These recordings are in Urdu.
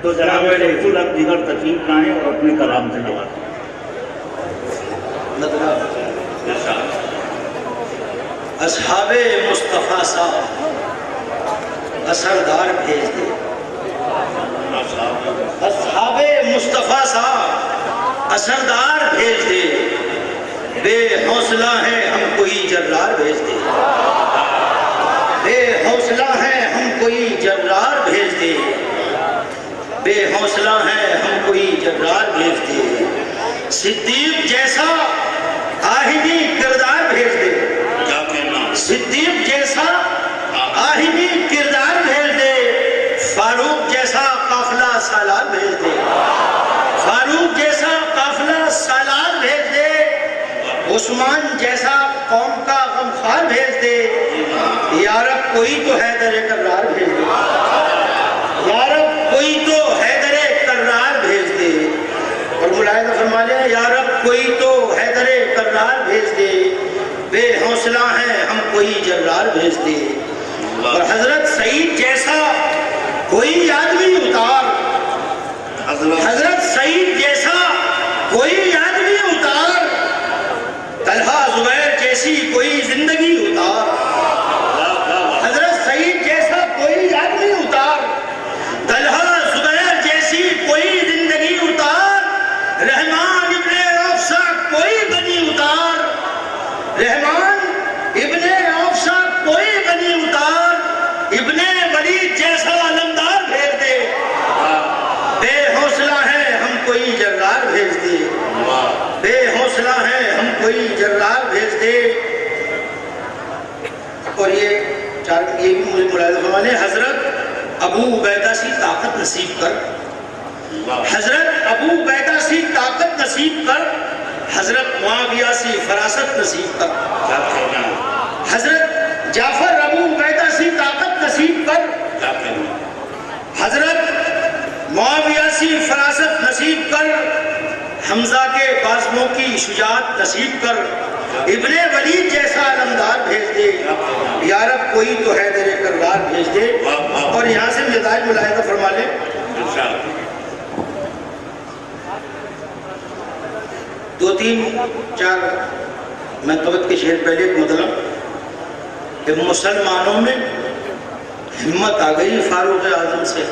تو جناب شمس الحق دیگر تشریف لائیں اور اپنے کلام سے نوازیں۔ اصحاب مصطفیٰ صاحب اثردار بھیج دے، اصحاب مصطفیٰ صاحب اثردار بھیج دے، بے حوصلہ ہے ہم کوئی جرار بھیج دے، بے حوصلہ ہے ہم کوئی جرار بھیج دے، بے حوصلہ ہے ہم کوئی جرار بھیج دے، صدیق جیسا آہنی کردار بھیج دے، صدیق جیسا آہنی کردار بھیج دے، فاروق جیسا قافلہ سالار بھیج دے، فاروق جیسا قافلہ سالار بھیج دے، عثمان جیسا قوم کا غمخوار بھیج دے، یا رب کوئی تو حیدر کرار بھیج دے، یا رب کوئی تو حیدر کرار بھیج دے، اور ملاحظہ فرما لیں یا رب کوئی تو حیدر کرار بھیج دے، بے حوصلہ ہے ہم کوئی جرار بھیج دے، اور حضرت سعید جیسا کوئی آدمی اتار، حضرت سعید جیسا کوئی آدمی اتار، طلحہ زبیر جیسی کوئی زندگی اتار، حضرت سعید جیسا کوئی آدمی اتار، طلحہ زبیر جیسی کوئی زندگی اتار، رحمان ابن عوف سا کوئی بنی اتار، رحمان ابن عوف سا کوئی بنی اتار، ابن ولید جیسا علمدار بھیج دے، بے حوصلہ ہے ہم کوئی جرار بھیج دے، بے حوصلہ ہے ہم کوئی جرار بھیج دے، اور یہ بھی مجھے ملاحظہ فرمانے حضرت ابو عبیدہ سی طاقت نصیب کر، حضرت ابو عبیدہ سی طاقت نصیب کر، حضرت معاویہ سی فراست نصیب کر، حضرت جعفر ابو عبیدہ سی طاقت نصیب کر، حضرت معاویہ سی فراست نصیب کر، حمزہ کے بازموں کی شجاعت نصیب کر، ابن ولید جیسا علمدار بھیج دے، یا رب کوئی تو حیدر کرار بھیج دے، اور یہاں سے مزاج ملاحظہ فرما لیں دو تین چار منقبت کے شعر پہلے ایک مطلب کہ مسلمانوں میں ہمت آ گئی فاروق اعظم سے،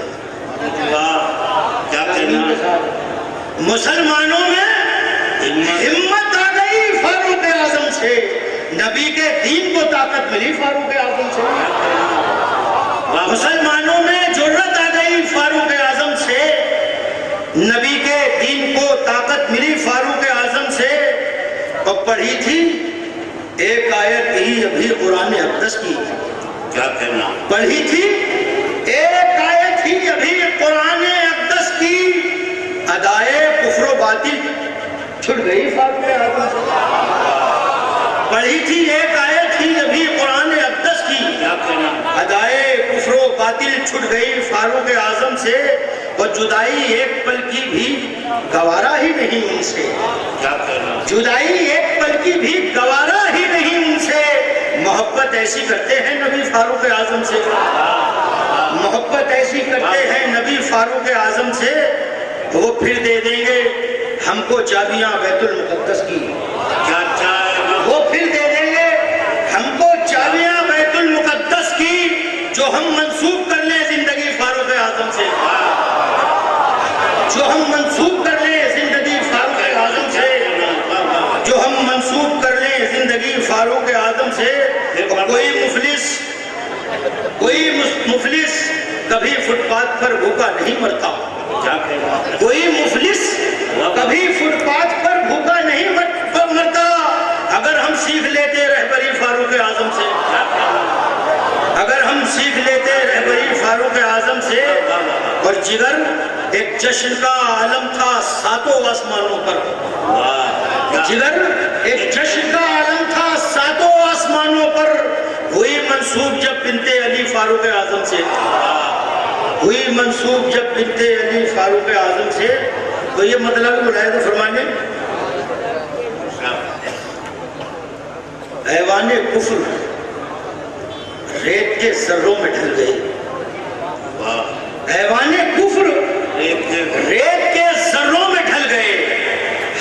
مسلمانوں میں ہمت آ گئی فاروق اعظم سے، نبی کے دین کو طاقت ملی فاروق اعظم سے، مسلمانوں میں جرأت آ گئی فاروق اعظم سے، نبی کے دین کو طاقت ملی فاروق اعظم سے، اور پڑھی تھی ایک آیت ہی ابھی قرآن اقدس کی، کیا کہنا پڑھی تھی ایک آیت ہی ابھی قرآن اقدس کی، ادائے کفر و باطل چھٹ گئی فاروق اعظم سے، پڑھی تھی ایک آیت ہی ابھی قرآن اقدس کی، ادائے کفر و باطل چھٹ گئی فاروق اعظم سے، اور جدائی ایک پل کی بھی گوارا ہی نہیں ان سے، جدائی ایک پل کی بھی گوارا ہی نہیں ان سے، محبت ایسی کرتے ہیں نبی فاروق اعظم سے، محبت ایسی کرتے ہیں نبی فاروق اعظم سے، وہ پھر دے دیں گے ہم کو چابیاں بیت المقدس کی، وہ پھر دے دیں گے ہم کو چابیاں بیت المقدس کی، جو ہم منسوب کر لیں زندگی فاروق اعظم سے، جو ہم منسوب کر لیں زندگی فاروق اعظم سے، جو ہم منسوب کر لیں زندگی فاروق اعظم سے، کوئی مفلس کبھی فٹ پاتھ پر بھوکا نہیں مرتا، کوئی مفلس کبھی فٹ پاتھ پر بھوکا نہیں مرتا، اگر ہم سیکھ لیتے رہبری فاروق اعظم سے، اگر ہم سیکھ لیتے رہبری فاروق اعظم سے، اور جگر ایک جشن کا عالم تھا ساتوں آسمانوں پر، جگر ایک جشن کا عالم تھا ساتوں آسمانوں پر، ہوئی منسوب جب بنت علی فاروق اعظم سے، ہوئی منسوب جب بنت علی فاروق اعظم سے، تو یہ مطلب ملاحظہ فرمانے ایوان کفر ریت کے ذروں میں ڈھل گئے، ایوان کفر ریت کے ذروں میں ڈھل گئے۔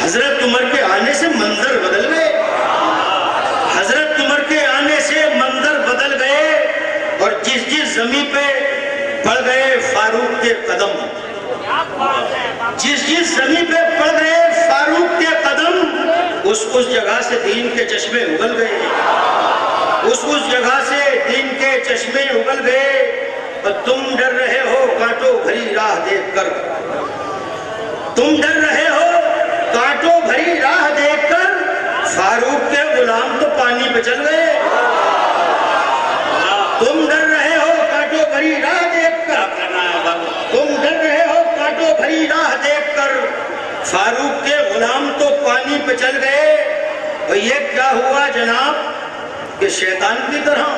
حضرت عمر کے آنے سے منظر بدل گئے، حضرت عمر کے آنے سے منظر بدل گئے، اور جس جس زمین پہ پڑ گئے فاروق کے قدم، جس جس زمین پہ پڑ گئے فاروق کے قدم، اس جگہ سے دین کے چشمے اگل گئے، اس جگہ سے دین کے چشمے اگل گئے۔ اور تم ڈر رہے ہو کانٹوں بھری راہ دیکھ کر، تم ڈر رہے ہو کانٹوں بھری راہ دیکھ کر، فاروق کے غلام تو پانی پہ چل گئے۔ تم ڈر رہے ہو کانٹوں بھری راہ دیکھ کر، تم ڈر رہے ہو کانٹوں بھری راہ دیکھ کر، فاروق کے غلام تو پانی پہ چل گئے۔ اور یہ کیا ہوا جناب کہ شیطان کی طرح،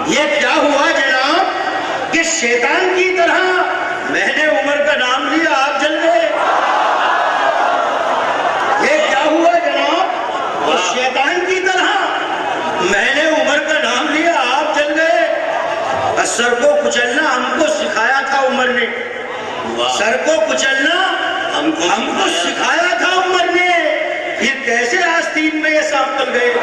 یہ کیا ہوا جناب کہ شیطان کی طرح میں نے عمر کا نام لیا آپ جل گئے۔ یہ کیا ہوا جناب کہ شیطان کی طرح میں نے عمر کا نام لیا آپ جل گئے۔ سر کو کچلنا ہم کو سکھایا تھا عمر نے، سر کو کچلنا ہم کو سکھایا تھا عمر نے، پھر کیسے آستین میں یہ سانپ تل گئے۔